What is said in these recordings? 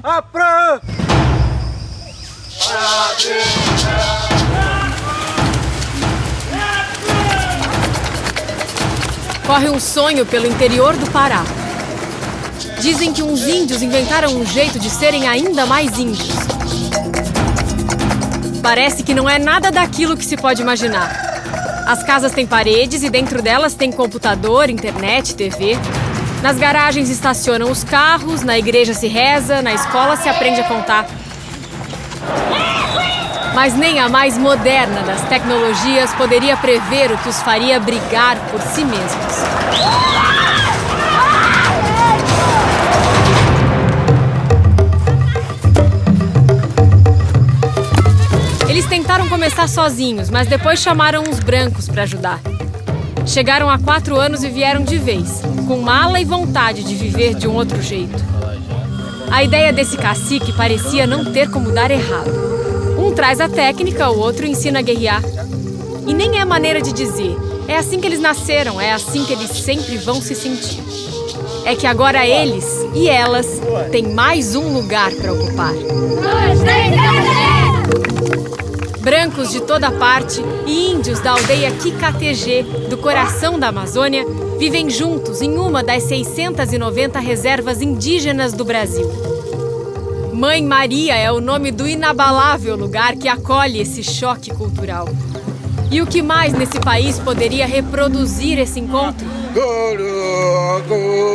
Apra! Corre um sonho pelo interior do Pará. Dizem que uns índios inventaram um jeito de serem ainda mais índios. Parece que não é nada daquilo que se pode imaginar. As casas têm paredes e dentro delas tem computador, internet, TV. Nas garagens estacionam os carros, na igreja se reza, na escola se aprende a contar. Mas nem a mais moderna das tecnologias poderia prever o que os faria brigar por si mesmos. Eles tentaram começar sozinhos, mas depois chamaram uns brancos para ajudar. Chegaram há 4 anos e vieram de vez, com mala e vontade de viver de um outro jeito. A ideia desse cacique parecia não ter como dar errado. Um traz a técnica, o outro ensina a guerrear. E nem é maneira de dizer. É assim que eles nasceram, é assim que eles sempre vão se sentir. É que agora eles e elas têm mais um lugar para ocupar. Brancos de toda parte e índios da aldeia Kikatejê, do coração da Amazônia, vivem juntos em uma das 690 reservas indígenas do Brasil. Mãe Maria é o nome do inabalável lugar que acolhe esse choque cultural. E o que mais nesse país poderia reproduzir esse encontro?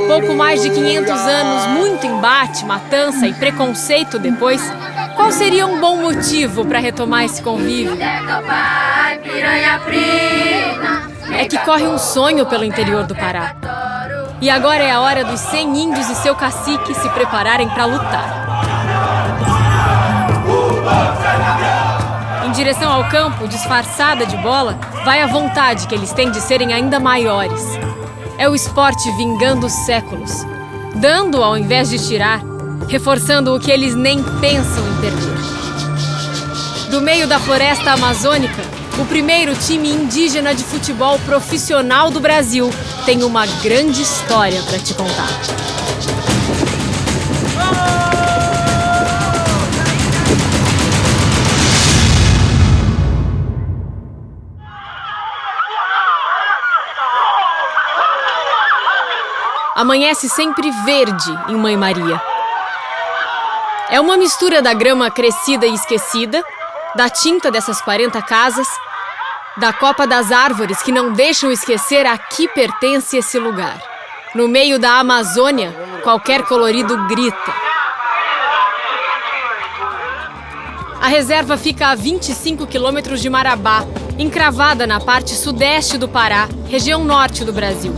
Pouco mais de 500 anos, muito embate, matança e preconceito depois, qual seria um bom motivo para retomar esse convívio? É que corre um sonho pelo interior do Pará. E agora é a hora dos 100 índios e seu cacique se prepararem para lutar. Em direção ao campo, disfarçada de bola, vai a vontade que eles têm de serem ainda maiores. É o esporte vingando os séculos, dando ao invés de tirar, reforçando o que eles nem pensam em perder. Do meio da floresta amazônica, o primeiro time indígena de futebol profissional do Brasil tem uma grande história para te contar. Amanhece sempre verde em Mãe Maria. É uma mistura da grama crescida e esquecida, da tinta dessas 40 casas, da copa das árvores que não deixam esquecer a que pertence esse lugar. No meio da Amazônia, qualquer colorido grita. A reserva fica a 25 quilômetros de Marabá, encravada na parte sudeste do Pará, região norte do Brasil.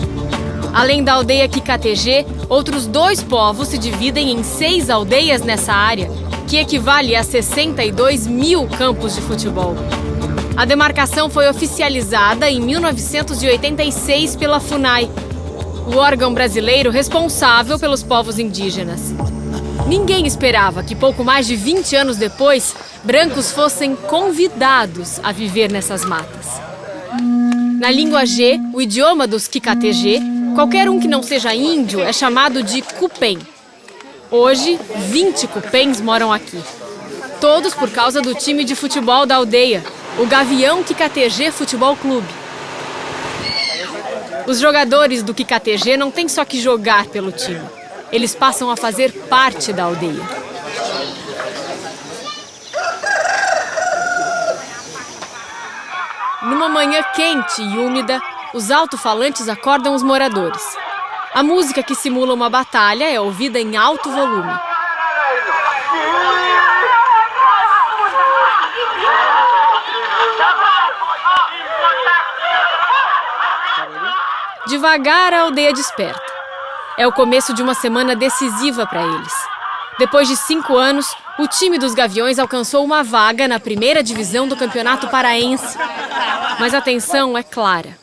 Além da aldeia Kikatejê, outros 2 povos se dividem em 6 aldeias nessa área, que equivale a 62 mil campos de futebol. A demarcação foi oficializada em 1986 pela FUNAI, o órgão brasileiro responsável pelos povos indígenas. Ninguém esperava que pouco mais de 20 anos depois, brancos fossem convidados a viver nessas matas. Na língua G, o idioma dos Kikatejê, qualquer um que não seja índio é chamado de Cupem. Hoje, 20 Cupens moram aqui. Todos por causa do time de futebol da aldeia, o Gavião Kikatejê Futebol Clube. Os jogadores do Kikatejê não têm só que jogar pelo time. Eles passam a fazer parte da aldeia. Numa manhã quente e úmida, os alto-falantes acordam os moradores. A música que simula uma batalha é ouvida em alto volume. Devagar, a aldeia desperta. É o começo de uma semana decisiva para eles. Depois de 5 anos, o time dos Gaviões alcançou uma vaga na primeira divisão do Campeonato Paraense. Mas a tensão é clara.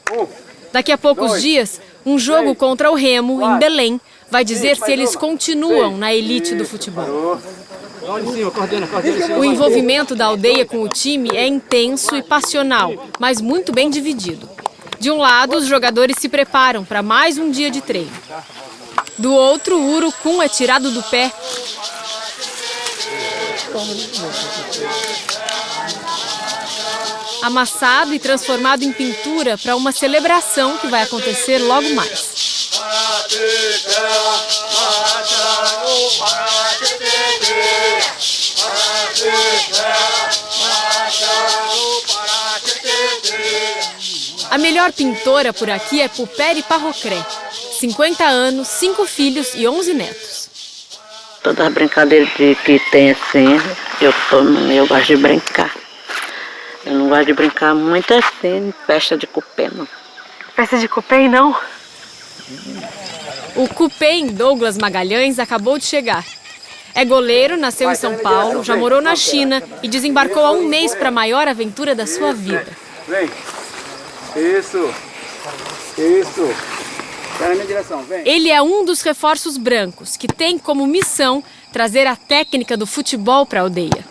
Daqui a poucos dias, um jogo contra o Remo, em Belém, vai dizer se eles continuam na elite do futebol. O envolvimento da aldeia com o time é intenso e passional, mas muito bem dividido. De um lado, os jogadores se preparam para mais um dia de treino. Do outro, o urucum é tirado do pé. Amassado e transformado em pintura para uma celebração que vai acontecer logo mais. A melhor pintora por aqui é Puperi Parrocré. 50 anos, 5 filhos e 11 netos. Todas as brincadeiras que tem assim, eu gosto de brincar. Eu não gosto de brincar muito assim, festa de cupê, não. Festa de cupê, não? O cupê Douglas Magalhães acabou de chegar. É goleiro, nasceu em São Paulo, já morou na China e desembarcou há um mês para a maior aventura da sua vida. Vem. Isso. Vai na minha direção, vem. Ele é um dos reforços brancos, que tem como missão trazer a técnica do futebol para a aldeia.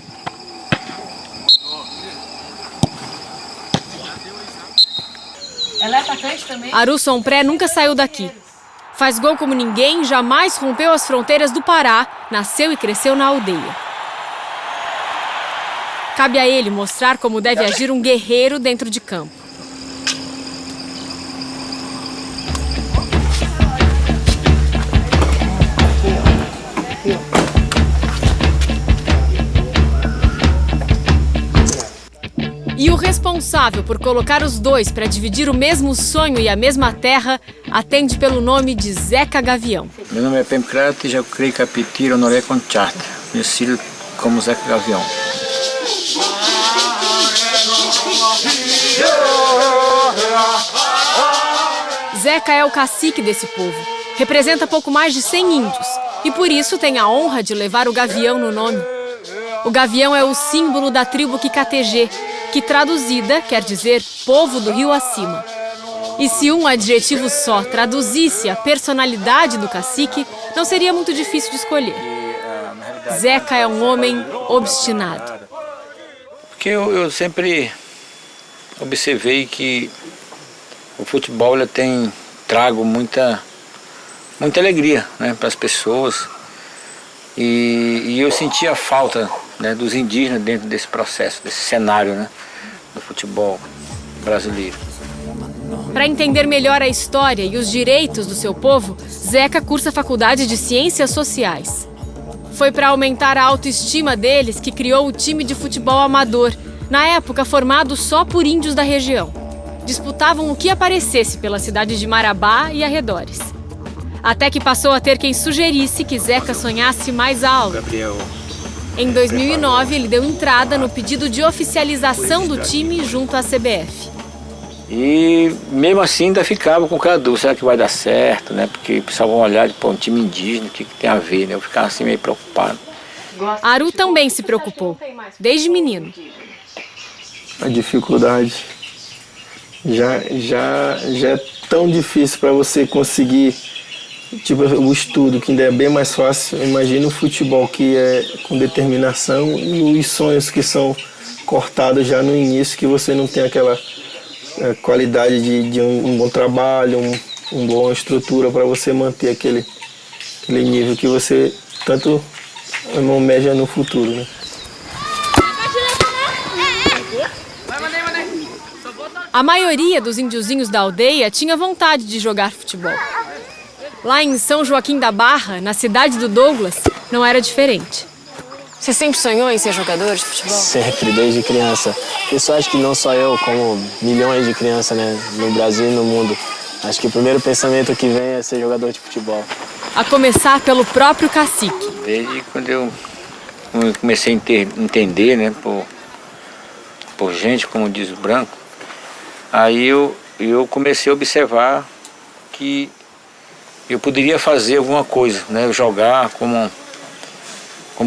Ela é atacante também? Aru Sompré nunca saiu daqui. Faz gol como ninguém, jamais rompeu as fronteiras do Pará, nasceu e cresceu na aldeia. Cabe a ele mostrar como deve agir um guerreiro dentro de campo. E o responsável por colocar os dois para dividir o mesmo sonho e a mesma terra atende pelo nome de Zeca Gavião. Meu nome é Pemcrat e já criei Capitira Honoré Conchata, conhecido como Zeca Gavião. Zeca é o cacique desse povo. Representa pouco mais de 100 índios e por isso tem a honra de levar o gavião no nome. O gavião é o símbolo da tribo Kikatejê, que traduzida quer dizer povo do rio acima. E se um adjetivo só traduzisse a personalidade do cacique, não seria muito difícil de escolher. Zeca é um homem obstinado. Porque eu sempre observei que o futebol ele tem trago muita alegria, né, para as pessoas. E eu sentia a falta, né, dos indígenas dentro desse processo, desse cenário, né, do futebol brasileiro. Para entender melhor a história e os direitos do seu povo, Zeca cursa a Faculdade de Ciências Sociais. Foi para aumentar a autoestima deles que criou o time de futebol amador, na época formado só por índios da região. Disputavam o que aparecesse pela cidade de Marabá e arredores. Até que passou a ter quem sugerisse que Zeca sonhasse mais alto. Em 2009, ele deu entrada no pedido de oficialização do time junto à CBF. E mesmo assim ainda ficava com o cara dúvida, será que vai dar certo, né? Porque precisavam olhar para um time indígena, o que tem a ver, né? Eu ficava assim meio preocupado. Aru também se preocupou, desde menino. A dificuldade já é tão difícil para você conseguir, tipo, o estudo, que ainda é bem mais fácil. Imagina o futebol, que é com determinação, e os sonhos que são cortados já no início, que você não tem aquela qualidade de um bom trabalho, uma boa estrutura para você manter aquele nível que você tanto almeja no futuro, né? A maioria dos índiozinhos da aldeia tinha vontade de jogar futebol. Lá em São Joaquim da Barra, na cidade do Douglas, não era diferente. Você sempre sonhou em ser jogador de futebol? Sempre, desde criança. Isso acho que não só eu, como milhões de crianças, né, no Brasil e no mundo. Acho que o primeiro pensamento que vem é ser jogador de futebol. A começar pelo próprio cacique. Desde quando eu comecei a entender, né, por gente, como diz o branco, aí eu comecei a observar que eu poderia fazer alguma coisa, né, jogar como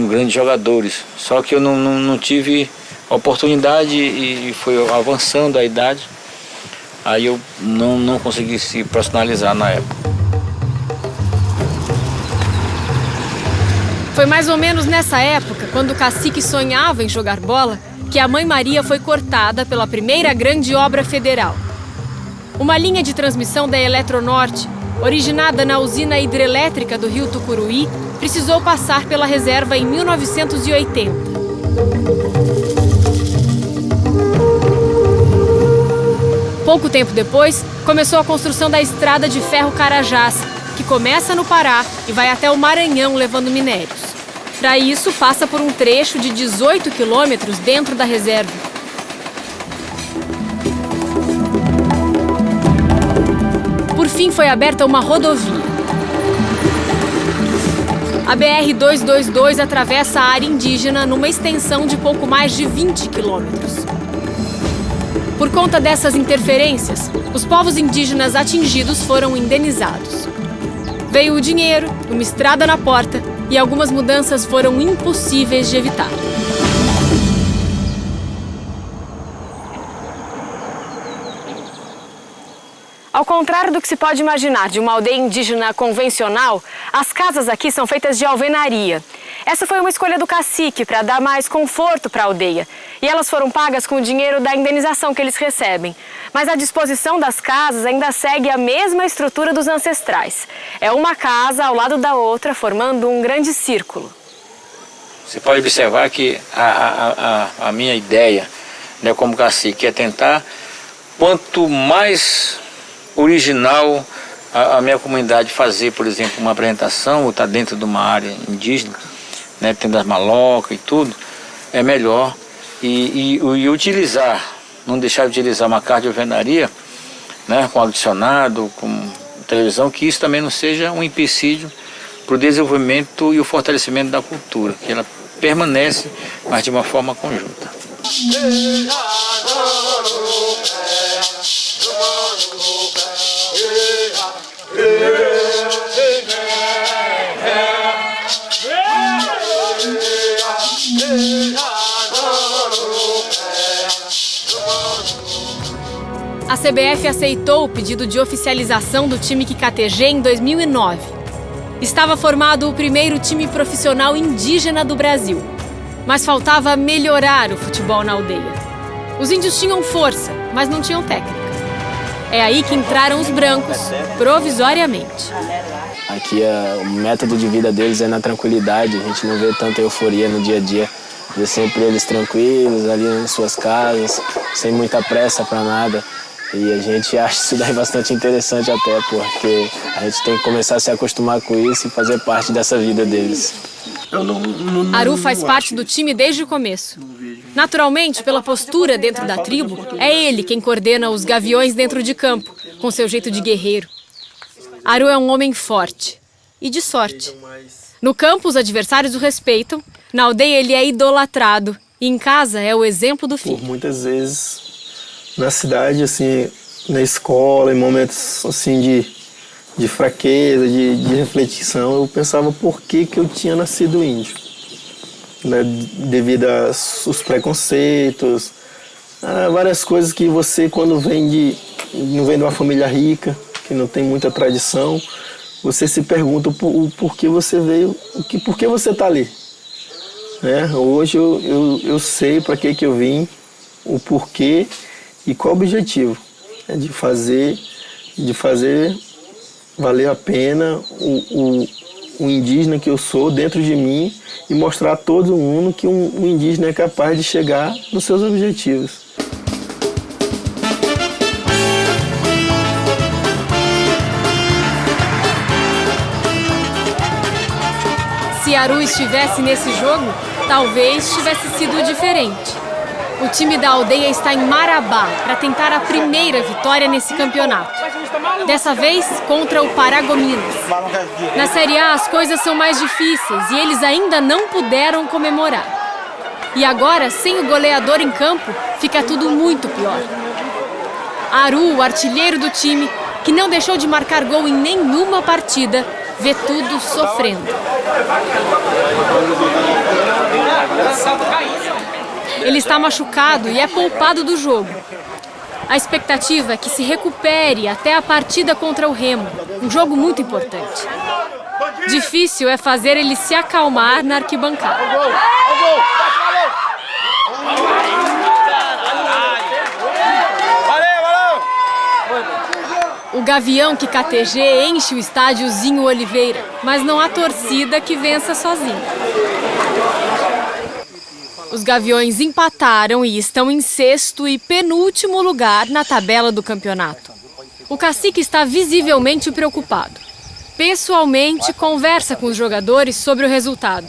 grandes jogadores. Só que eu não tive oportunidade e foi avançando a idade, aí eu não consegui se profissionalizar na época. Foi mais ou menos nessa época, quando o cacique sonhava em jogar bola, que a Mãe Maria foi cortada pela primeira grande obra federal. Uma linha de transmissão da Eletronorte, originada na usina hidrelétrica do rio Tucuruí, precisou passar pela reserva em 1980. Pouco tempo depois, começou a construção da estrada de ferro Carajás, que começa no Pará e vai até o Maranhão levando minérios. Para isso, passa por um trecho de 18 quilômetros dentro da reserva. Por fim, foi aberta uma rodovia. A BR-222 atravessa a área indígena numa extensão de pouco mais de 20 quilômetros. Por conta dessas interferências, os povos indígenas atingidos foram indenizados. Veio o dinheiro, uma estrada na porta e algumas mudanças foram impossíveis de evitar. Ao contrário do que se pode imaginar de uma aldeia indígena convencional, as casas aqui são feitas de alvenaria. Essa foi uma escolha do cacique para dar mais conforto para a aldeia. E elas foram pagas com o dinheiro da indenização que eles recebem. Mas a disposição das casas ainda segue a mesma estrutura dos ancestrais. É uma casa ao lado da outra, formando um grande círculo. Você pode observar que a minha ideia, né, como cacique, é tentar, quanto mais original a minha comunidade fazer, por exemplo, uma apresentação, ou estar dentro de uma área indígena, né, tendo as malocas e tudo, é melhor. E utilizar, não deixar de utilizar uma casa de alvenaria, né, com ar-condicionado, com televisão, que isso também não seja um empecilho para o desenvolvimento e o fortalecimento da cultura, que ela permanece, mas de uma forma conjunta. A CBF aceitou o pedido de oficialização do time QKTG em 2009. Estava formado o primeiro time profissional indígena do Brasil. Mas faltava melhorar o futebol na aldeia. Os índios tinham força, mas não tinham técnica. É aí que entraram os brancos, provisoriamente. Aqui o método de vida deles é na tranquilidade, a gente não vê tanta euforia no dia a dia. Vê sempre eles tranquilos, ali em suas casas, sem muita pressa para nada. E a gente acha isso daí bastante interessante até, porque a gente tem que começar a se acostumar com isso e fazer parte dessa vida deles. Aru faz parte do time desde o começo. Naturalmente, pela postura dentro da tribo, é ele quem coordena os gaviões dentro de campo, com seu jeito de guerreiro. Aru é um homem forte e de sorte. No campo, os adversários o respeitam, na aldeia ele é idolatrado e em casa é o exemplo do filho. Por muitas vezes, na cidade, assim, na escola, em momentos assim de fraqueza, de reflexão, eu pensava por que eu tinha nascido índio, né? Devido aos preconceitos, a várias coisas que você, quando não vem de uma família rica, que não tem muita tradição, você se pergunta o porquê você veio, por que você está ali. Né? Hoje eu sei para que eu vim, o porquê e qual o objetivo, né? de fazer valer a pena o indígena que eu sou dentro de mim e mostrar a todo mundo que um indígena é capaz de chegar nos seus objetivos. Se Aru estivesse nesse jogo, talvez tivesse sido diferente. O time da aldeia está em Marabá para tentar a primeira vitória nesse campeonato. Dessa vez, contra o Paragominas. Na Série A, as coisas são mais difíceis e eles ainda não puderam comemorar. E agora, sem o goleador em campo, fica tudo muito pior. Aru, o artilheiro do time, que não deixou de marcar gol em nenhuma partida, vê tudo sofrendo. Ele está machucado e é poupado do jogo. A expectativa é que se recupere até a partida contra o Remo, um jogo muito importante. Difícil é fazer ele se acalmar na arquibancada. O O Gavião QKTG enche o estádio Zinho Oliveira, mas não há torcida que vença sozinha. Os Gaviões empataram e estão em sexto e penúltimo lugar na tabela do campeonato. O Cacique está visivelmente preocupado. Pessoalmente, conversa com os jogadores sobre o resultado.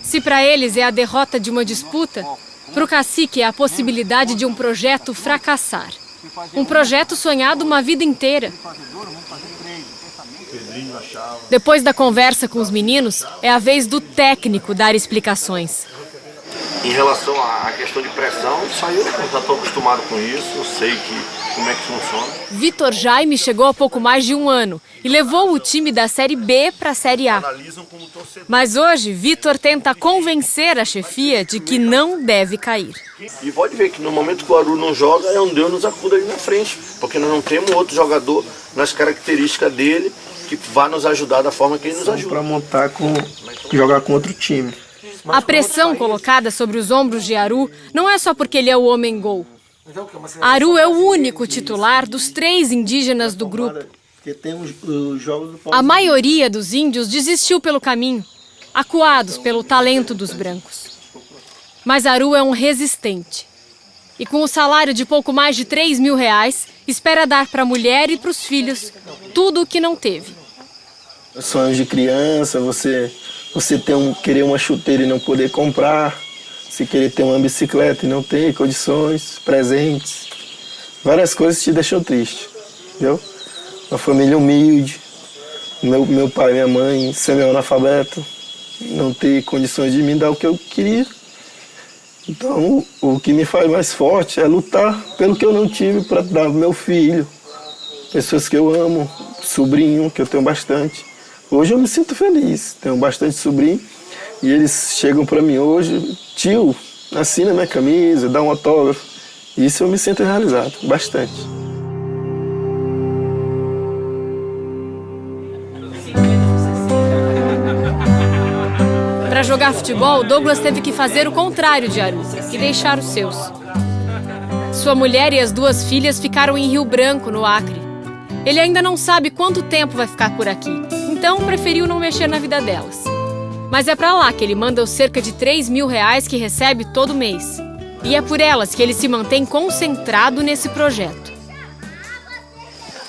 Se para eles é a derrota de uma disputa, para o Cacique é a possibilidade de um projeto fracassar. Um projeto sonhado uma vida inteira. Depois da conversa com os meninos, é a vez do técnico dar explicações. Em relação à questão de pressão, isso aí eu já estou acostumado com isso, eu sei como é que funciona. Vitor Jaime chegou há pouco mais de um ano e levou o time da Série B para a Série A. Mas hoje, Vitor tenta convencer a chefia de que não deve cair. E pode ver que no momento que o Aru não joga, é um Deus nos acuda ali na frente, porque nós não temos outro jogador nas características dele que vá nos ajudar da forma que ele nos ajuda. Para jogar com outro time. A pressão colocada sobre os ombros de Aru não é só porque ele é o homem-gol. Aru é o único titular dos 3 indígenas do grupo. A maioria dos índios desistiu pelo caminho, acuados pelo talento dos brancos. Mas Aru é um resistente. E com o salário de pouco mais de R$3.000, espera dar para a mulher e para os filhos tudo o que não teve. Sonhos de criança, você querer uma chuteira e não poder comprar, você querer ter uma bicicleta e não ter condições, presentes. Várias coisas te deixam triste, entendeu? Uma família humilde, meu pai e minha mãe semi-analfabeto, não ter condições de me dar o que eu queria. Então, o que me faz mais forte é lutar pelo que eu não tive para dar ao meu filho, pessoas que eu amo, sobrinho, que eu tenho bastante. Hoje eu me sinto feliz, tenho bastante sobrinho e eles chegam para mim hoje, tio, assina minha camisa, dá um autógrafo. Isso eu me sinto realizado, bastante. Para jogar futebol, Douglas teve que fazer o contrário de Aru e deixar os seus. Sua mulher e as 2 filhas ficaram em Rio Branco, no Acre. Ele ainda não sabe quanto tempo vai ficar por aqui, então preferiu não mexer na vida delas. Mas é para lá que ele manda os cerca de R$3.000 que recebe todo mês. E é por elas que ele se mantém concentrado nesse projeto.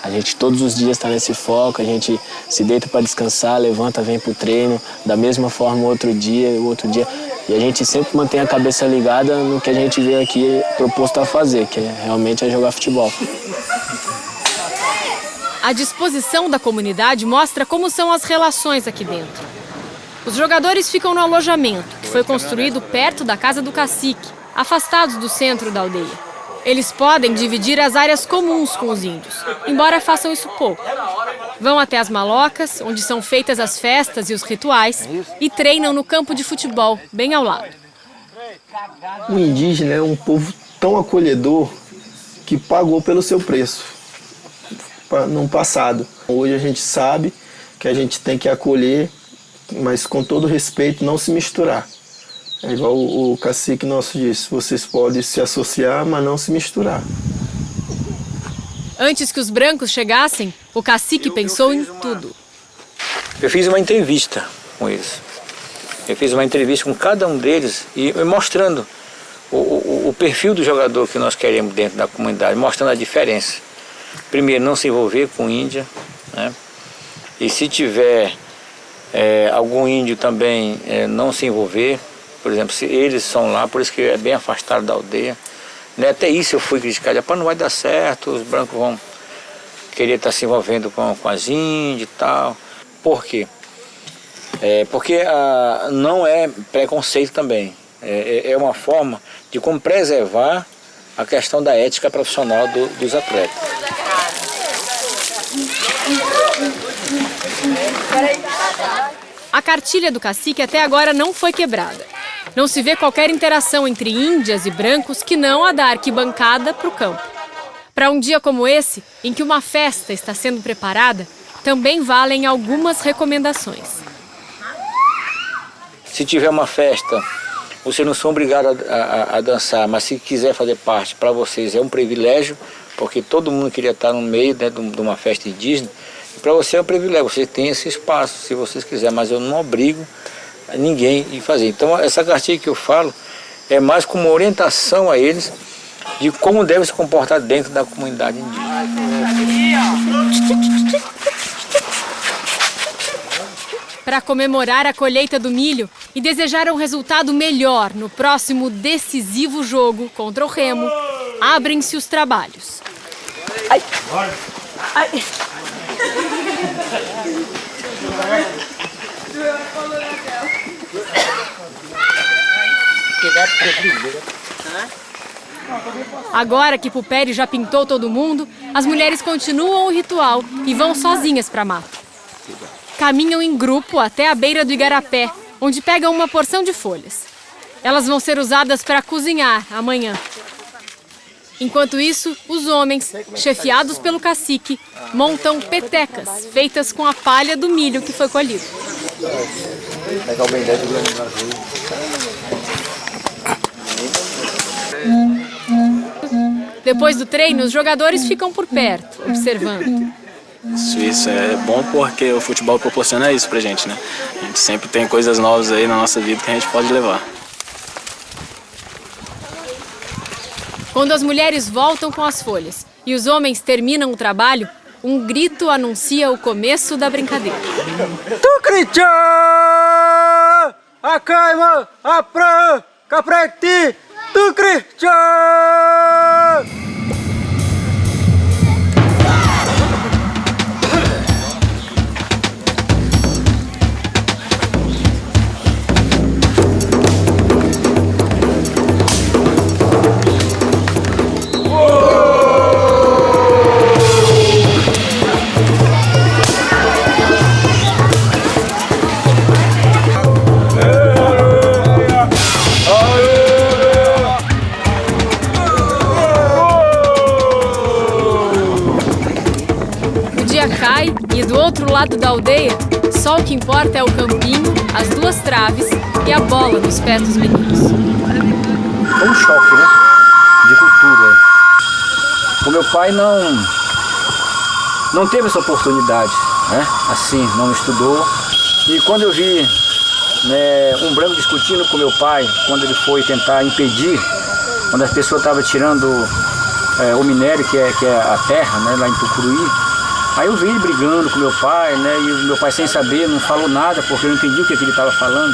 A gente todos os dias está nesse foco, a gente se deita para descansar, levanta, vem para o treino, da mesma forma o outro dia. E a gente sempre mantém a cabeça ligada no que a gente veio aqui proposto a fazer, que realmente é jogar futebol. A disposição da comunidade mostra como são as relações aqui dentro. Os jogadores ficam no alojamento, que foi construído perto da casa do cacique, afastados do centro da aldeia. Eles podem dividir as áreas comuns com os índios, embora façam isso pouco. Vão até as malocas, onde são feitas as festas e os rituais, e treinam no campo de futebol, bem ao lado. O indígena é um povo tão acolhedor que pagou pelo seu preço no passado. Hoje a gente sabe que a gente tem que acolher, mas com todo respeito, não se misturar. É igual o cacique nosso disse, vocês podem se associar, mas não se misturar. Antes que os brancos chegassem, o cacique pensou em tudo. Eu fiz uma entrevista com eles. Eu fiz uma entrevista com cada um deles e mostrando o perfil do jogador que nós queremos dentro da comunidade, mostrando a diferença. Primeiro, não se envolver com Índia, né? E se tiver algum índio também, não se envolver. Por exemplo, se eles são lá, por isso que é bem afastado da aldeia. Né? Até isso eu fui criticado, não vai dar certo, os brancos vão querer estar se envolvendo com as índias e tal. Por quê? Porque não é preconceito também, é uma forma de como preservar a questão da ética profissional dos atletas. A cartilha do cacique até agora não foi quebrada. Não se vê qualquer interação entre índias e brancos que não a da arquibancada para o campo. Para um dia como esse, em que uma festa está sendo preparada, também valem algumas recomendações. Se tiver uma festa, vocês não são obrigados a dançar, mas se quiser fazer parte, para vocês é um privilégio, porque todo mundo queria estar no meio, né, de uma festa indígena. E para você é um privilégio, você tem esse espaço, se vocês quiserem, mas eu não obrigo ninguém a fazer. Então essa cartilha que eu falo é mais como uma orientação a eles de como devem se comportar dentro da comunidade indígena. Para comemorar a colheita do milho e desejar um resultado melhor no próximo decisivo jogo contra o Remo, abrem-se os trabalhos. Ai. Ai. Agora que Puperi já pintou todo mundo, as mulheres continuam o ritual e vão sozinhas para a mata. Caminham em grupo até a beira do igarapé, onde pegam uma porção de folhas. Elas vão ser usadas para cozinhar amanhã. Enquanto isso, os homens, chefiados pelo cacique, montam petecas feitas com a palha do milho que foi colhido. Depois do treino, os jogadores ficam por perto, observando. Isso é bom porque o futebol proporciona isso pra gente, né? A gente sempre tem coisas novas aí na nossa vida que a gente pode levar. Quando as mulheres voltam com as folhas e os homens terminam o trabalho, um grito anuncia o começo da brincadeira. Tukricha! Akaima! Apra! Kapreti! Tukricha! Cai e do outro lado da aldeia, só o que importa é o campinho, as duas traves e a bola nos pés dos meninos. É um choque, né? De cultura. O meu pai não teve essa oportunidade, né? Assim, não estudou. E quando eu vi, né, um branco discutindo com meu pai, quando ele foi tentar impedir, quando as pessoas estavam tirando o minério, que é a terra, né, lá em Tucuruí. Aí eu vi ele brigando com meu pai, né? E o meu pai, sem saber, não falou nada, porque eu não entendi o que ele estava falando.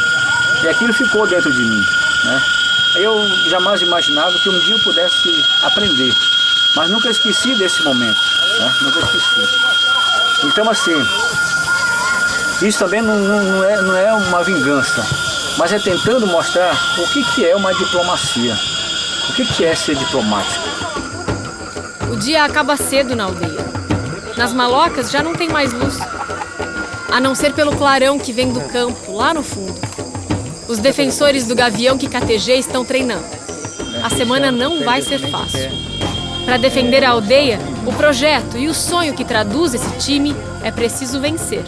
E aquilo ficou dentro de mim, né? Eu jamais imaginava que um dia eu pudesse aprender. Mas nunca esqueci desse momento, né? Nunca esqueci. Então, assim, isso também não é uma vingança, mas é tentando mostrar o que é uma diplomacia. O que é ser diplomático. O dia acaba cedo na aldeia. Nas malocas já não tem mais luz, a não ser pelo clarão que vem do campo, lá no fundo. Os defensores do Gavião Kikatejê estão treinando. A semana não vai ser fácil. Para defender a aldeia, o projeto e o sonho que traduz esse time é preciso vencer.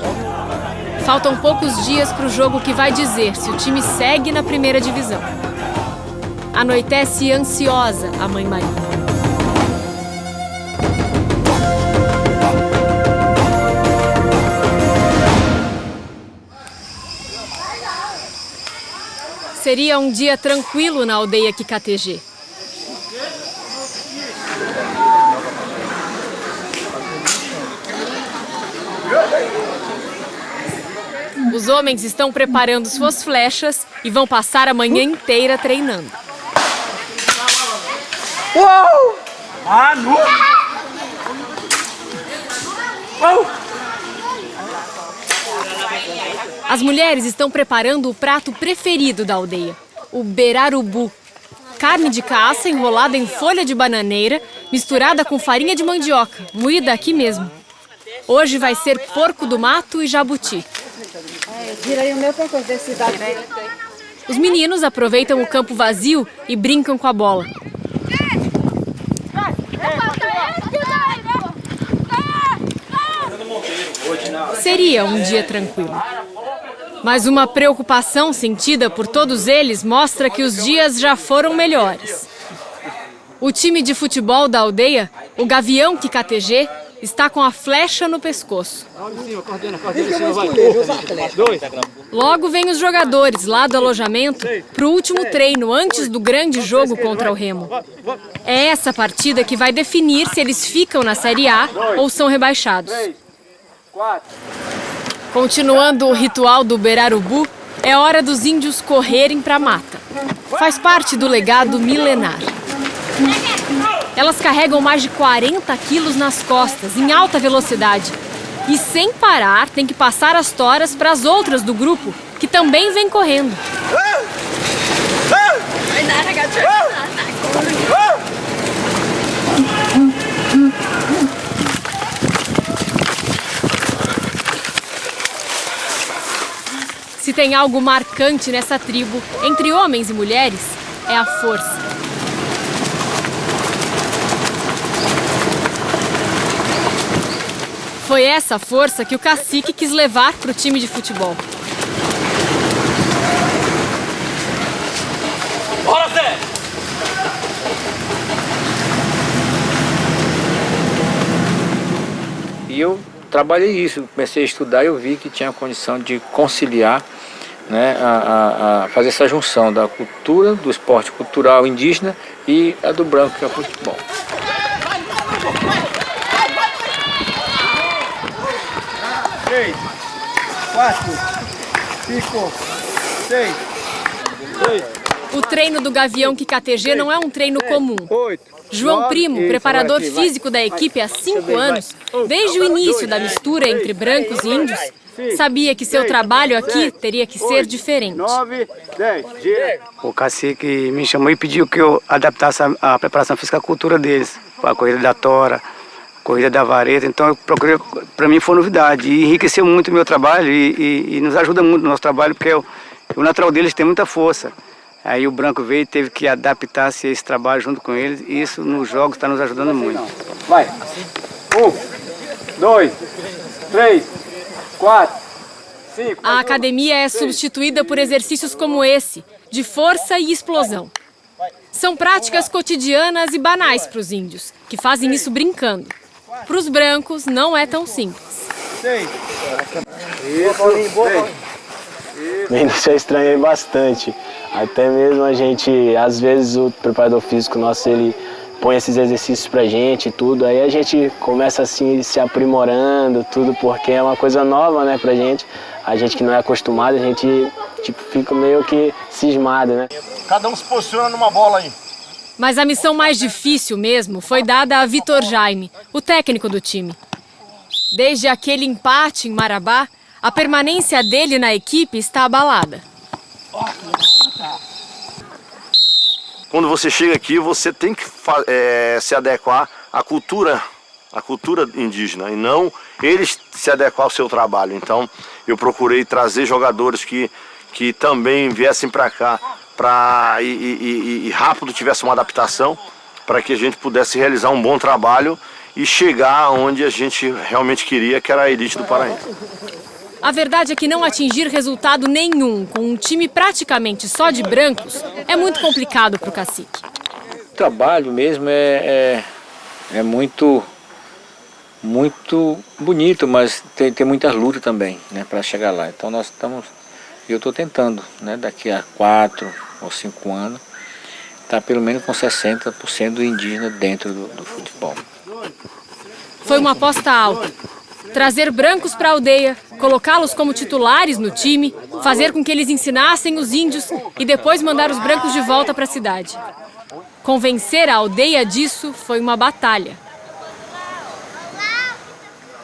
Faltam poucos dias para o jogo que vai dizer se o time segue na primeira divisão. Anoitece ansiosa a Mãe Maria. Seria um dia tranquilo na aldeia Kikatejê. Os homens estão preparando suas flechas e vão passar a manhã inteira treinando. Uou! Ah, não! Uou! As mulheres estão preparando o prato preferido da aldeia, o berarubu. Carne de caça enrolada em folha de bananeira, misturada com farinha de mandioca, moída aqui mesmo. Hoje vai ser porco do mato e jabuti. Os meninos aproveitam o campo vazio e brincam com a bola. Seria um dia tranquilo. Mas uma preocupação sentida por todos eles mostra que os dias já foram melhores. O time de futebol da aldeia, o Gavião Kikatg, está com a flecha no pescoço. Logo vem os jogadores lá do alojamento para o último treino antes do grande jogo contra o Remo. É essa partida que vai definir se eles ficam na Série A ou são rebaixados. Continuando o ritual do Berarubu, é hora dos índios correrem para a mata. Faz parte do legado milenar. Elas carregam mais de 40 quilos nas costas, em alta velocidade. E sem parar, tem que passar as toras para as outras do grupo, que também vêm correndo. Se tem algo marcante nessa tribo, entre homens e mulheres, é a força. Foi essa força que o cacique quis levar para o time de futebol. Bora, Zé! E eu trabalhei isso, comecei a estudar e eu vi que tinha condição de conciliar, né, a fazer essa junção da cultura, do esporte cultural indígena e a do branco, que é o futebol. Três, 4, 5, 6, 8. O treino do Gavião Kikatg não é um treino comum. 8. João Primo, preparador físico da equipe há 5 anos, desde o início da mistura entre brancos e índios, sabia que seu trabalho aqui teria que ser diferente. 9, 10, gira. O cacique me chamou e pediu que eu adaptasse a preparação física à cultura deles. A corrida da tora, a corrida da vareta. Então eu procurei, para mim foi novidade. E enriqueceu muito o meu trabalho e nos ajuda muito no nosso trabalho, porque o natural deles tem muita força. Aí o branco veio e teve que adaptar-se a esse trabalho junto com eles. E isso nos jogos está nos ajudando muito. Vai. 1, 2, 3, 4, 5. A academia é substituída por exercícios como esse, de força e explosão. São práticas cotidianas e banais para os índios, que fazem isso brincando. Para os brancos, não é tão simples. 6. No início eu estranhei bastante. Até mesmo a gente, às vezes o preparador físico nosso, ele põe esses exercícios pra gente e tudo. Aí a gente começa assim se aprimorando, tudo, porque é uma coisa nova, né, pra gente. A gente que não é acostumado, a gente tipo, fica meio que cismado, né? Cada um se posiciona numa bola aí. Mas a missão mais difícil mesmo foi dada a Vitor Jaime, o técnico do time. Desde aquele empate em Marabá, a permanência dele na equipe está abalada. Quando você chega aqui, você tem que se adequar à cultura indígena e não eles se adequar ao seu trabalho. Então, eu procurei trazer jogadores que também viessem para cá e rápido tivesse uma adaptação para que a gente pudesse realizar um bom trabalho e chegar onde a gente realmente queria, que era a elite do Paraná. A verdade é que não atingir resultado nenhum com um time praticamente só de brancos é muito complicado para o cacique. O trabalho mesmo é muito bonito, mas tem muita luta também, né, para chegar lá. Então eu estou tentando, né, daqui a 4 ou 5 anos, estar pelo menos com 60% do indígena dentro do futebol. Foi uma aposta alta. Trazer brancos para a aldeia, colocá-los como titulares no time, fazer com que eles ensinassem os índios e depois mandar os brancos de volta para a cidade. Convencer a aldeia disso foi uma batalha.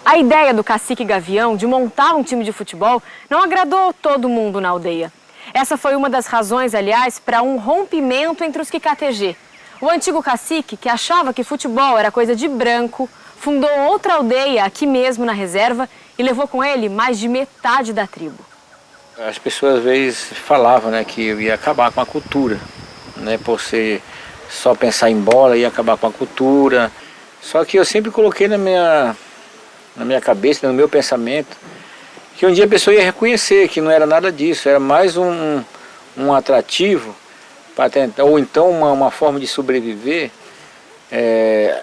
A ideia do cacique Gavião de montar um time de futebol não agradou todo mundo na aldeia. Essa foi uma das razões, aliás, para um rompimento entre os Kikatg. O antigo cacique, que achava que futebol era coisa de branco, fundou outra aldeia aqui mesmo na reserva e levou com ele mais de metade da tribo. As pessoas às vezes falavam, né, que eu ia acabar com a cultura, né, por ser só pensar em bola, ia acabar com a cultura. Só que eu sempre coloquei na minha cabeça, no meu pensamento, que um dia a pessoa ia reconhecer que não era nada disso, era mais um atrativo para tentar, ou então uma forma de sobreviver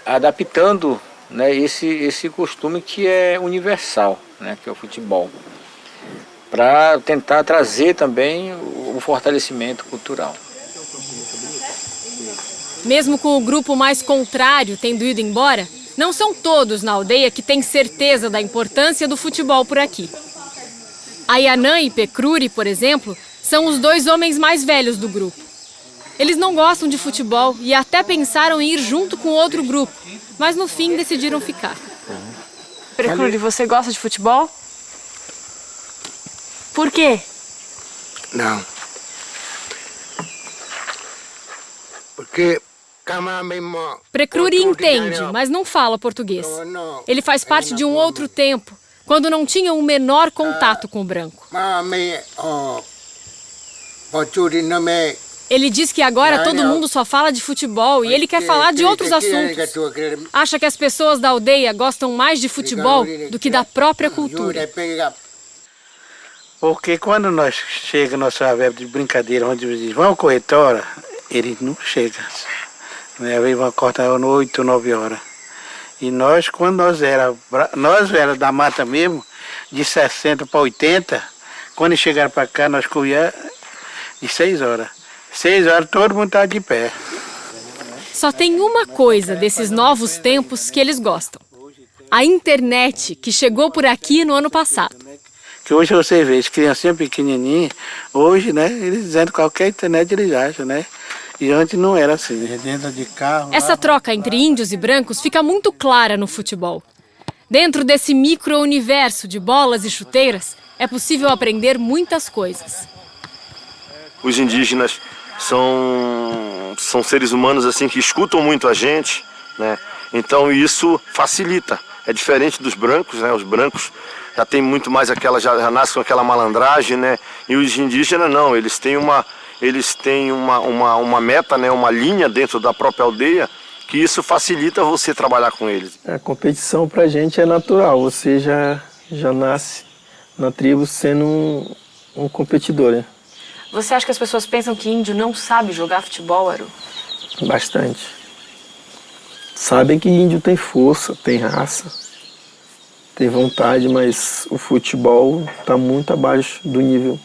adaptando, né, esse costume que é universal, né, que é o futebol, para tentar trazer também o fortalecimento cultural. Mesmo com o grupo mais contrário tendo ido embora, não são todos na aldeia que têm certeza da importância do futebol por aqui. A Yanã e Pecruri, por exemplo, são os 2 homens mais velhos do grupo. Eles não gostam de futebol e até pensaram em ir junto com outro grupo, mas no fim decidiram ficar. Pecruri, você gosta de futebol? Por quê? Não. Porque Pecruri entende, mas não fala português. Ele faz parte de um outro tempo, quando não tinha o menor contato com o branco. Ele diz que agora todo mundo só fala de futebol e ele quer falar de outros assuntos. Acha que as pessoas da aldeia gostam mais de futebol do que da própria cultura. Porque quando nós chega nossa verba de brincadeira, onde diz, vamos correr tora, ele não chega. Né? Às vezes uma corta 8, 9 horas. E nós, quando nós era da mata mesmo, de 60 para 80, quando chegaram para cá, nós corríamos de 6 horas. 6 horas todo mundo estava de pé. Só tem uma coisa desses novos tempos que eles gostam. A internet, que chegou por aqui no ano passado. Que hoje você vê, as criancinhas pequenininhas, hoje, né, eles dizendo qualquer internet eles acham, né? E antes não era assim. Dentro de carro. Essa troca entre índios e brancos fica muito clara no futebol. Dentro desse micro-universo de bolas e chuteiras, é possível aprender muitas coisas. Os indígenas são seres humanos assim que escutam muito a gente, né? Então isso facilita. É diferente dos brancos, né? Os brancos já tem muito mais já nascem com aquela malandragem, né? E os indígenas não, eles têm uma meta, né? Uma linha dentro da própria aldeia, que isso facilita você trabalhar com eles. A competição pra gente é natural, você já nasce na tribo sendo um competidor, né? Você acha que as pessoas pensam que índio não sabe jogar futebol, Aru? Bastante. Sabem que índio tem força, tem raça, tem vontade, mas o futebol está muito abaixo do nível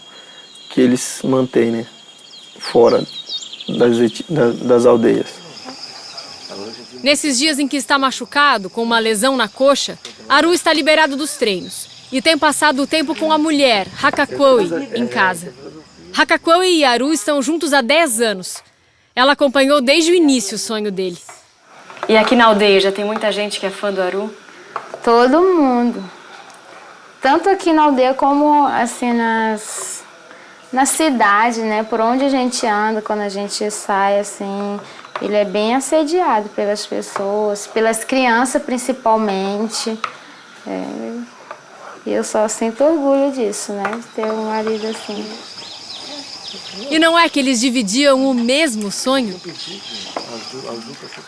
que eles mantêm, né? Fora das aldeias. Nesses dias em que está machucado, com uma lesão na coxa, Aru está liberado dos treinos e tem passado o tempo com a mulher, Hakakwoi, em casa. Hakakwoi e Aru estão juntos há 10 anos. Ela acompanhou desde o início o sonho dele. E aqui na aldeia já tem muita gente que é fã do Aru? Todo mundo. Tanto aqui na aldeia como assim na cidade, né? Por onde a gente anda, quando a gente sai, assim, ele é bem assediado pelas pessoas, pelas crianças principalmente. E eu só sinto orgulho disso, né? De ter um marido assim. E não é que eles dividiam o mesmo sonho?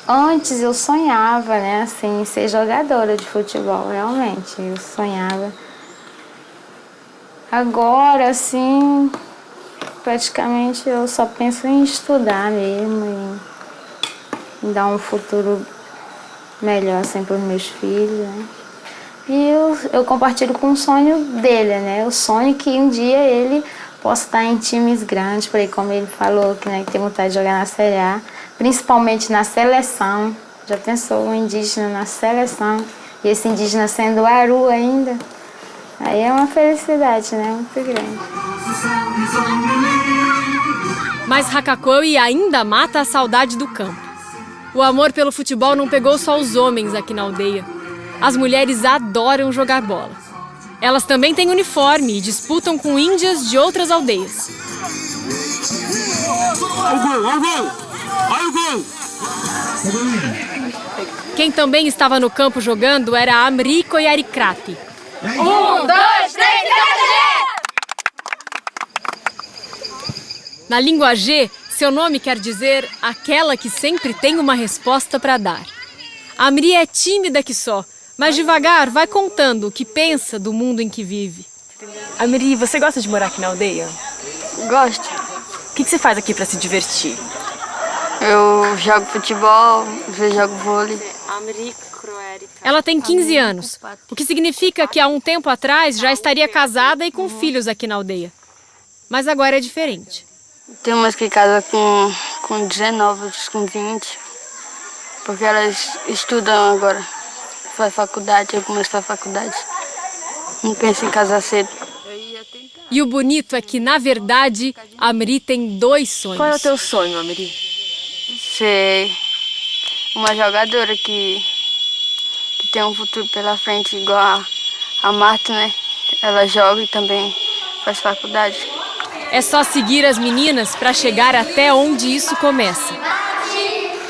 Antes eu sonhava, né, assim, ser jogadora de futebol, realmente, eu sonhava. Agora, assim, praticamente eu só penso em estudar mesmo, em dar um futuro melhor, assim, para os meus filhos, né? E eu compartilho com o sonho dele, né, o sonho que um dia ele possa estar em times grandes, por aí, como ele falou, que, né, que tem vontade de jogar na Série A, principalmente na seleção. Já pensou um indígena na seleção, e esse indígena sendo Aru ainda? Aí é uma felicidade, né, muito grande. Mas Hakakwoi ainda mata a saudade do campo. O amor pelo futebol não pegou só os homens aqui na aldeia. As mulheres adoram jogar bola. Elas também têm uniforme e disputam com índias de outras aldeias. Quem também estava no campo jogando era a Amri Koyarikrati. 1, 2, 3, Na língua G, seu nome quer dizer aquela que sempre tem uma resposta para dar. A Amri é tímida que só, mas devagar vai contando o que pensa do mundo em que vive. Amri, você gosta de morar aqui na aldeia? Gosto. O que você faz aqui para se divertir? Eu jogo futebol, às vezes jogo vôlei. Ela tem 15 anos, o que significa que há um tempo atrás já estaria casada e com filhos aqui na aldeia. Mas agora é diferente. Tem umas que casam com 19, outras com 20, porque elas estudam agora, faz faculdade, algumas fazem faculdade. Não pensa em casar cedo. E o bonito é que, na verdade, a Amri tem 2 sonhos. Qual é o teu sonho, Amri? Ser uma jogadora que tem um futuro pela frente, igual a Marta, né? Ela joga e também faz faculdade. É só seguir as meninas para chegar até onde isso começa.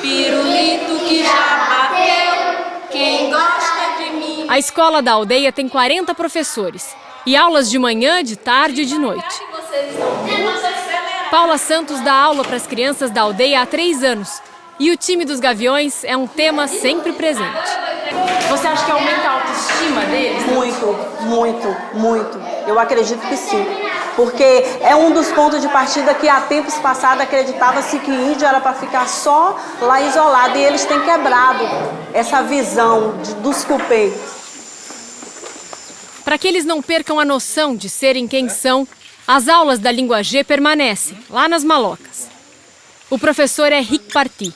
Pirulito que já bateu, quem gosta de mim. A escola da aldeia tem 40 professores e aulas de manhã, de tarde e de noite. Paula Santos dá aula para as crianças da aldeia há 3 anos e o time dos Gaviões é um tema sempre presente. Você acha que aumenta a autoestima deles? Muito. Eu acredito que sim. Porque é um dos pontos de partida que há tempos passados acreditava-se que índio era para ficar só lá isolado. E eles têm quebrado essa visão dos cupê. Para que eles não percam a noção de serem quem são, as aulas da língua G permanecem, lá nas malocas. O professor é Rick Parti.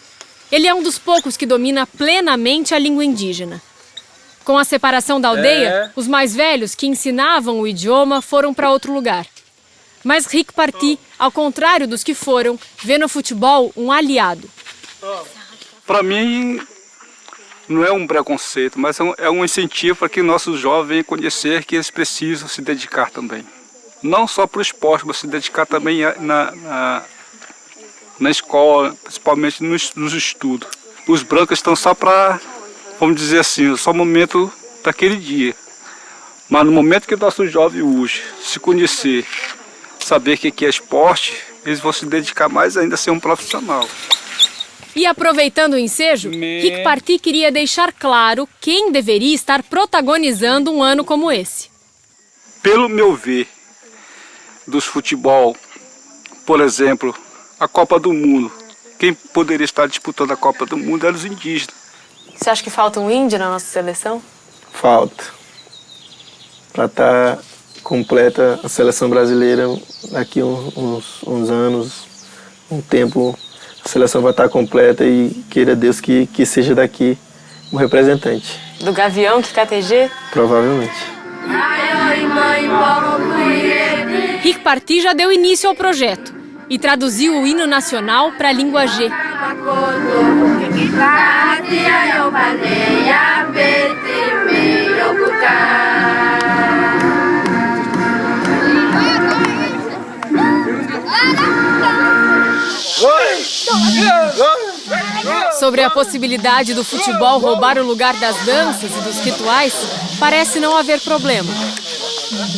Ele é um dos poucos que domina plenamente a língua indígena. Com a separação da aldeia, os mais velhos que ensinavam o idioma foram para outro lugar. Mas Rick Parti, ao contrário dos que foram, vê no futebol um aliado. Para mim, não é um preconceito, mas é um incentivo para que nossos jovens venham conhecer que eles precisam se dedicar também. Não só para o esporte, mas se dedicar também na escola, principalmente nos estudos. Os brancos estão só para, vamos dizer assim, só o momento daquele dia. Mas no momento que o nosso jovem hoje se conhecer, saber o que é esporte, eles vão se dedicar mais ainda a ser um profissional. E aproveitando o ensejo, Rick Parti queria deixar claro quem deveria estar protagonizando um ano como esse. Pelo meu ver, dos futebol, por exemplo, a Copa do Mundo, quem poderia estar disputando a Copa do Mundo eram os indígenas. Você acha que falta um índio na nossa seleção? Falta. Para estar completa a seleção brasileira, daqui uns anos, um tempo, a seleção vai estar completa e queira Deus que seja daqui um representante. Do Gavião, QKTG? Provavelmente. Rick Parti já deu início ao projeto e traduziu o hino nacional para a língua G. Sobre a possibilidade do futebol roubar o lugar das danças e dos rituais, parece não haver problema.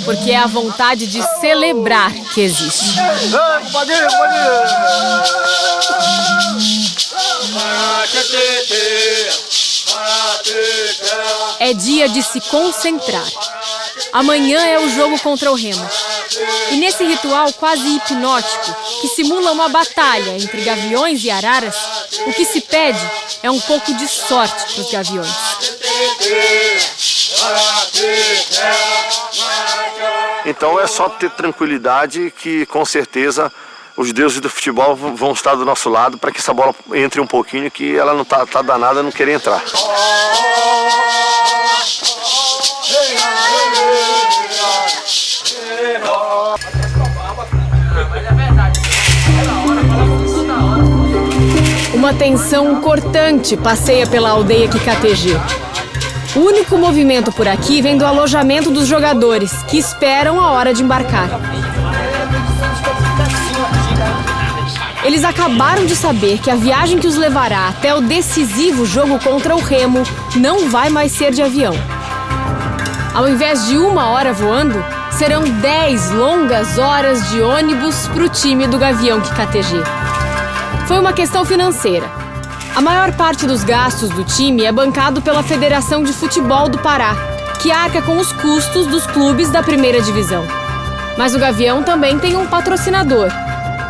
Porque é a vontade de celebrar que existe. É dia de se concentrar. Amanhã é o jogo contra o Remo. E nesse ritual quase hipnótico, que simula uma batalha entre gaviões e araras, o que se pede é um pouco de sorte para os gaviões. Então é só ter tranquilidade que com certeza os deuses do futebol vão estar do nosso lado para que essa bola entre um pouquinho, que ela não tá danada, não querer entrar. Uma tensão cortante passeia pela aldeia QKTG. O único movimento por aqui vem do alojamento dos jogadores, que esperam a hora de embarcar. Eles acabaram de saber que a viagem que os levará até o decisivo jogo contra o Remo não vai mais ser de avião. Ao invés de 1 hora voando, serão 10 longas horas de ônibus para o time do Gavião QKTG. Foi uma questão financeira. A maior parte dos gastos do time é bancado pela Federação de Futebol do Pará, que arca com os custos dos clubes da primeira divisão. Mas o Gavião também tem um patrocinador.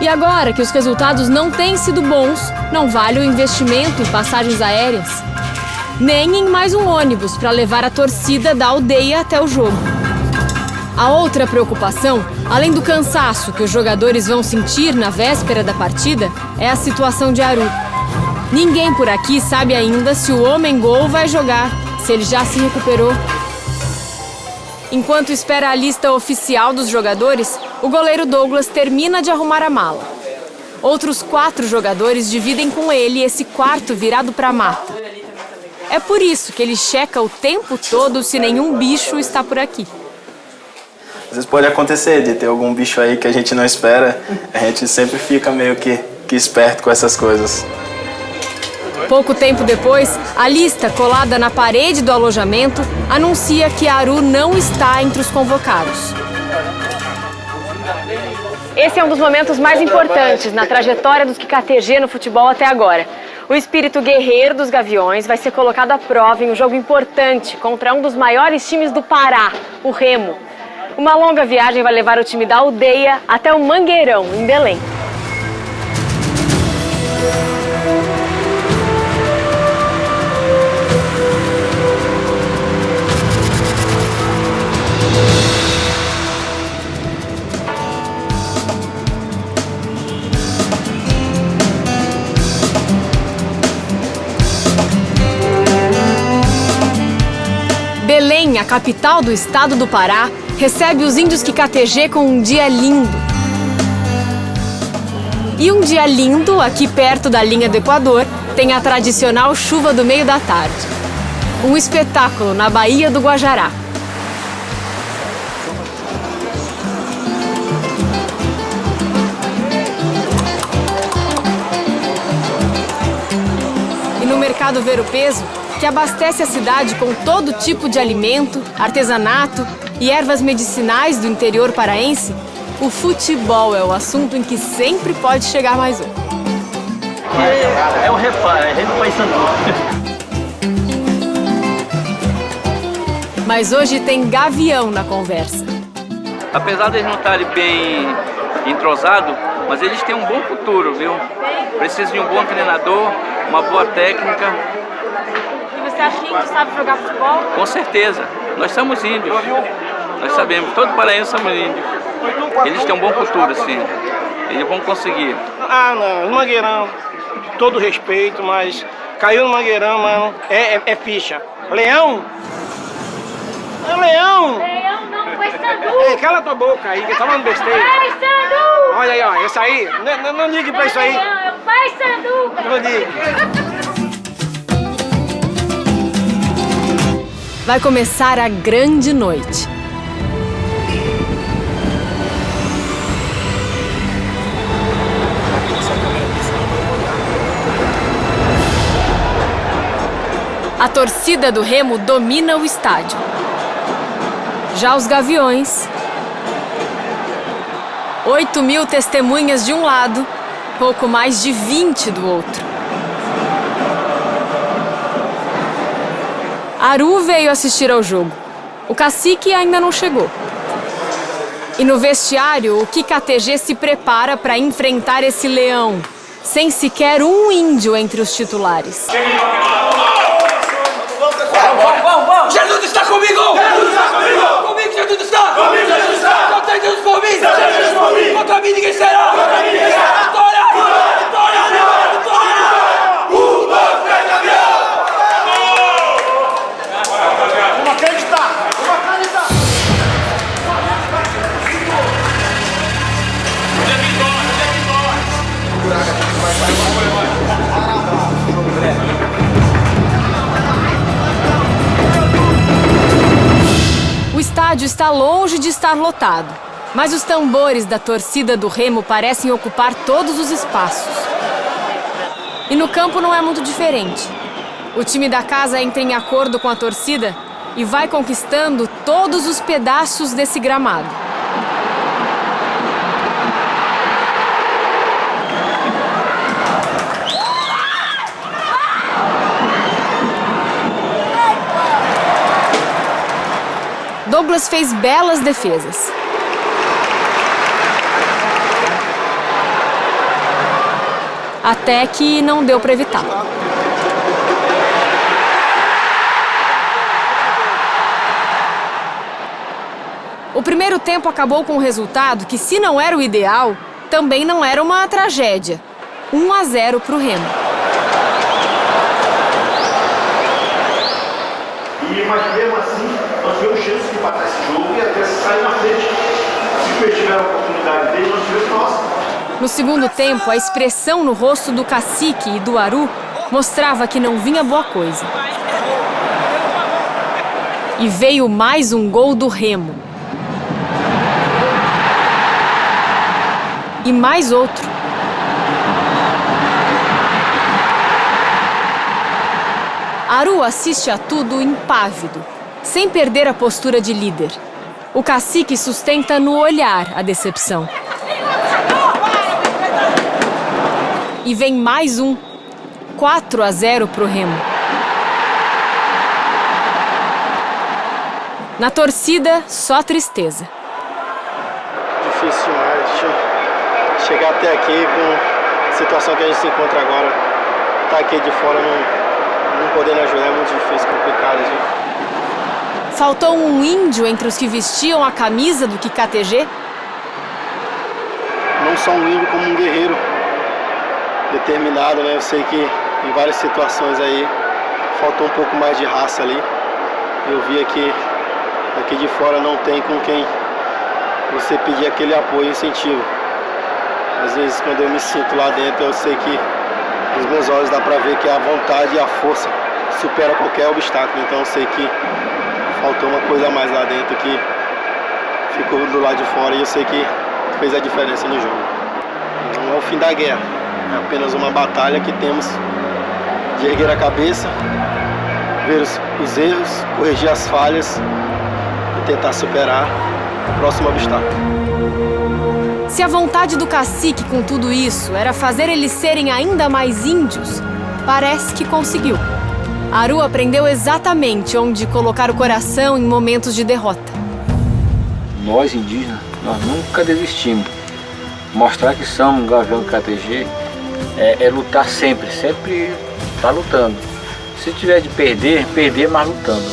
E agora que os resultados não têm sido bons, Não vale o investimento em passagens aéreas, nem em mais um ônibus para levar a torcida da aldeia até o jogo. A outra preocupação, além do cansaço que os jogadores vão sentir na véspera da partida, é a situação de Aru. Ninguém por aqui sabe ainda se o homem-gol vai jogar, se ele já se recuperou. Enquanto espera a lista oficial dos jogadores, o goleiro Douglas termina de arrumar a mala. Outros 4 jogadores dividem com ele esse quarto virado para a mata. É por isso que ele checa o tempo todo se nenhum bicho está por aqui. Às vezes pode acontecer de ter algum bicho aí que a gente não espera, a gente sempre fica meio que esperto com essas coisas. Pouco tempo depois, a lista colada na parede do alojamento anuncia que Aru não está entre os convocados. Esse é um dos momentos mais importantes na trajetória dos KTG no futebol até agora. O espírito guerreiro dos Gaviões vai ser colocado à prova em um jogo importante contra um dos maiores times do Pará, o Remo. Uma longa viagem vai levar o time da aldeia até o Mangueirão, em Belém. Belém, a capital do estado do Pará, recebe os índios KTG com um dia lindo. E um dia lindo, aqui perto da linha do Equador, tem a tradicional chuva do meio da tarde. Um espetáculo na Baía do Guajará. E no mercado Ver o Peso, que abastece a cidade com todo tipo de alimento, artesanato e ervas medicinais do interior paraense, o futebol é o assunto em que sempre pode chegar mais um. É o reparo, é rei do Paysandu. Mas hoje tem Gavião na conversa. Apesar de eles não estarem bem entrosados, mas eles têm um bom futuro, viu? Precisam de um bom treinador, uma boa técnica. Você acha que índio sabe jogar futebol? Com certeza. Nós somos índios. Nós sabemos, todo paraense somos índios. Eles têm um bom futuro, sim. Eles vão conseguir. Ah, não, no Mangueirão, todo respeito, mas caiu no Mangueirão, mano, é ficha. Leão? É Leão! Leão não, Paysandu! Ei, cala tua boca aí, que tá falando besteira. Paysandu! Olha aí, ó, esse aí, não ligue pra isso aí. Leão, é o Paysandu! Não ligue. Vai começar a grande noite. A torcida do Remo domina o estádio. Já os Gaviões, 8.000 testemunhas de um lado, pouco mais de 20 do outro. Aru veio assistir ao jogo. O cacique ainda não chegou. E no vestiário, o KTG se prepara para enfrentar esse leão, sem sequer um índio entre os titulares. Vamos! Jesus está comigo! Jesus está comigo! Comigo Jesus está! Comigo Jesus está! Contra Deus por mim! Jesus por mim! Contra mim ninguém será! Contra mim ninguém será! Vitória! Vitória! Vitória! Vitória! 1, 2, 3, Gavião! Vamos acreditar! Vamos acreditar! O estádio está longe de estar lotado, mas os tambores da torcida do Remo parecem ocupar todos os espaços. E no campo não é muito diferente. O time da casa entra em acordo com a torcida e vai conquistando todos os pedaços desse gramado. Douglas fez belas defesas. até que não deu para evitar. O primeiro tempo acabou com um resultado que, se não era o ideal, também não era uma tragédia. 1-0 para o Remo. Mas mesmo assim, nós tivemos chance de empatar esse jogo e até sair na frente. Se eles tiveram a oportunidade dele, nós tivemos nossa. No segundo tempo, a expressão no rosto do Cacique e do Aru mostrava que não vinha boa coisa. E veio mais um gol do Remo. E mais outro. Aru assiste a tudo impávido, sem perder a postura de líder. O Cacique sustenta no olhar a decepção. E vem mais um. 4-0 pro Remo. Na torcida, só tristeza. Difícil demais. Chegar até aqui com a situação que a gente se encontra agora. Tá aqui de fora não podendo ajudar é muito difícil, complicado. Gente. Faltou um índio entre os que vestiam a camisa do QKTG? Não só um índio, como um guerreiro determinado, né? Eu sei que em várias situações aí faltou um pouco mais de raça ali. Eu vi aqui de fora não tem com quem você pedir aquele apoio e incentivo. Às vezes quando eu me sinto lá dentro, eu sei que nos meus olhos dá pra ver que a vontade e a força supera qualquer obstáculo. Então eu sei que faltou uma coisa a mais lá dentro que ficou do lado de fora e eu sei que fez a diferença no jogo. Não é o fim da guerra, é apenas uma batalha que temos de erguer a cabeça, ver os erros, corrigir as falhas e tentar superar o próximo obstáculo. Se a vontade do Cacique com tudo isso era fazer eles serem ainda mais índios, parece que conseguiu. Aru aprendeu exatamente onde colocar o coração em momentos de derrota. Nós indígenas, nós nunca desistimos. Mostrar que somos um gavião do QKTG é lutar sempre tá lutando. Se tiver de perder, mas lutando.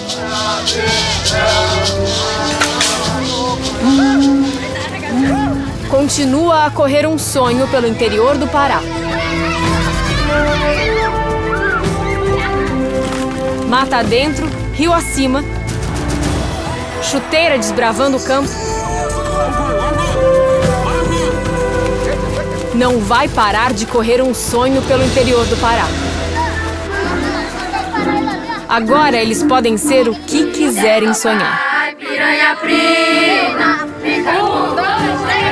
Continua a correr um sonho pelo interior do Pará. Mata adentro, rio acima, chuteira desbravando o campo. Não vai parar de correr um sonho pelo interior do Pará. Agora eles podem ser o que quiserem sonhar. Piranha preta, fica com 2, 3,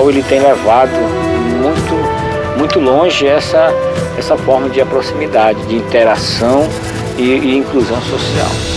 Ele tem levado muito longe essa forma de proximidade, de interação e inclusão social.